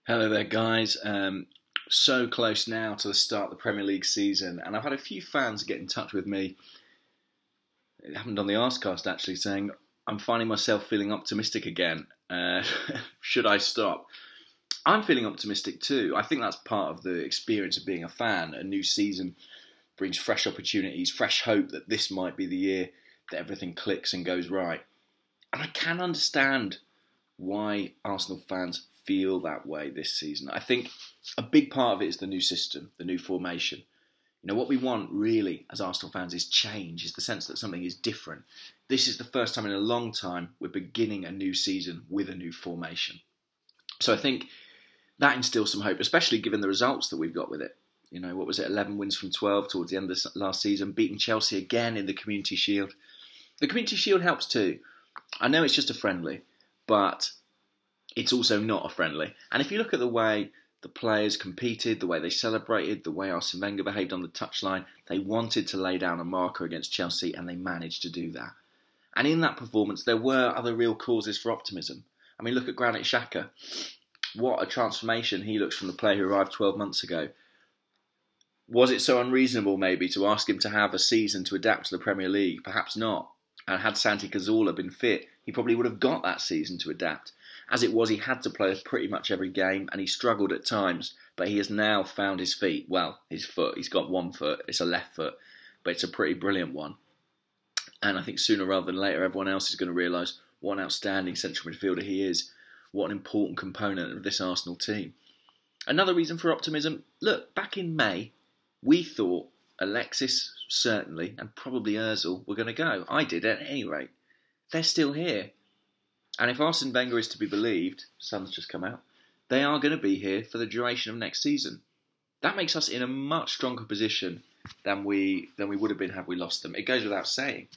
Hello there, guys. So close now to the start of the Premier League season, and I've had a few fans get in touch with me. It happened on the Arsecast actually, saying I'm finding myself feeling optimistic again. Should I stop? I'm feeling optimistic too. I think that's part of the experience of being a fan. A new season brings fresh opportunities, fresh hope that this might be the year that everything clicks and goes right. And I can understand why Arsenal fans feel that way this season. I think a big part of it is the new system, the new formation. You know, what we want really as Arsenal fans is change, is the sense that something is different. This is the first time in a long time we're beginning a new season with a new formation. So I think that instills some hope, especially given the results that we've got with it. You know, what was it, 11 wins from 12 towards the end of last season, beating Chelsea again in the Community Shield. The Community Shield helps too. I know it's just a friendly, but it's also not a friendly. And if you look at the way the players competed, the way they celebrated, the way Arsene Wenger behaved on the touchline, they wanted to lay down a marker against Chelsea and they managed to do that. And in that performance, there were other real causes for optimism. I mean, look at Granit Xhaka. What a transformation he looks from the player who arrived 12 months ago. Was it so unreasonable, maybe, to ask him to have a season to adapt to the Premier League? Perhaps not. And had Santi Cazorla been fit, he probably would have got that season to adapt. As it was, he had to play pretty much every game, and he struggled at times, but he has now found his feet. Well, his foot. He's got one foot. It's a left foot, but it's a pretty brilliant one. And I think sooner rather than later, everyone else is going to realise what an outstanding central midfielder he is, what an important component of this Arsenal team. Another reason for optimism, look, back in May, we thought Alexis, certainly, and probably Ozil were going to go. I did at any rate. They're still here. And if Arsene Wenger is to be believed, sun's just come out, they are going to be here for the duration of next season. That makes us in a much stronger position than we would have been had we lost them. It goes without saying.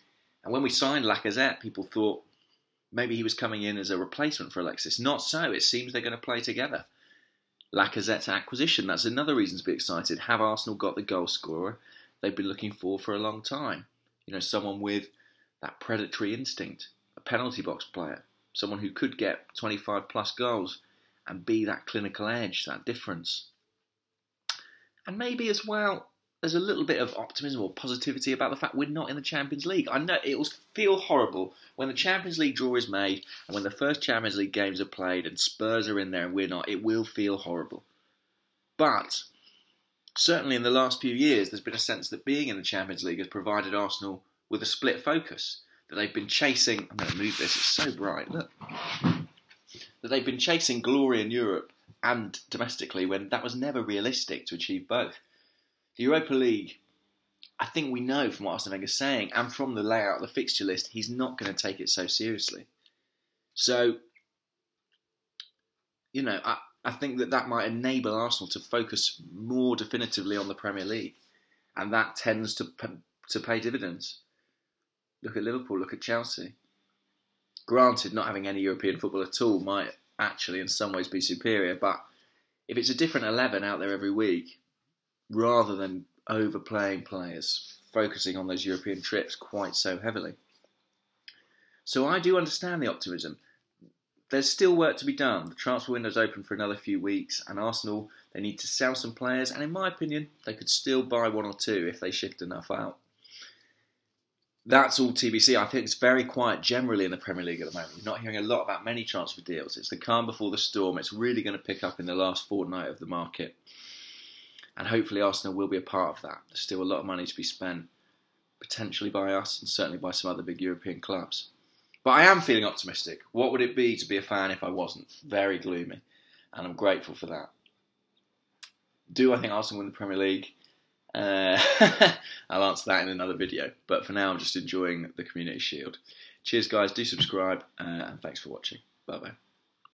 And when we signed Lacazette, people thought maybe he was coming in as a replacement for Alexis. Not so. It seems they're going to play together. Lacazette's acquisition, that's another reason to be excited. Have Arsenal got the goal scorer they've been looking for a long time? You know, someone with that predatory instinct, a penalty box player, someone who could get 25 plus goals and be that clinical edge, that difference. And maybe as well, there's a little bit of optimism or positivity about the fact we're not in the Champions League. I know it will feel horrible when the Champions League draw is made and when the first Champions League games are played and Spurs are in there and we're not. It will feel horrible. But certainly in the last few years, there's been a sense that being in the Champions League has provided Arsenal with a split focus. That they've been chasing, I'm going to move this, it's so bright, look. That they've been chasing glory in Europe and domestically when that was never realistic to achieve both. The Europa League, I think we know from what Arsene Wenger's saying and from the layout of the fixture list, he's not going to take it so seriously. So, you know, I think that might enable Arsenal to focus more definitively on the Premier League. And that tends to pay dividends. Look at Liverpool, look at Chelsea. Granted, not having any European football at all might actually in some ways be superior, but if it's a different 11 out there every week, rather than overplaying players, focusing on those European trips quite so heavily. So I do understand the optimism. There's still work to be done. The transfer window's open for another few weeks, and Arsenal, they need to sell some players, and in my opinion, they could still buy one or two if they shift enough out. That's all TBC. I think it's very quiet generally in the Premier League at the moment. You're not hearing a lot about many transfer deals. It's the calm before the storm. It's really going to pick up in the last fortnight of the market. And hopefully Arsenal will be a part of that. There's still a lot of money to be spent, potentially by us and certainly by some other big European clubs. But I am feeling optimistic. What would it be to be a fan if I wasn't? Very gloomy. And I'm grateful for that. Do I think Arsenal win the Premier League? I'll answer that in another video. But for now, I'm just enjoying the Community Shield. Cheers, guys. Do subscribe. And thanks for watching. Bye-bye.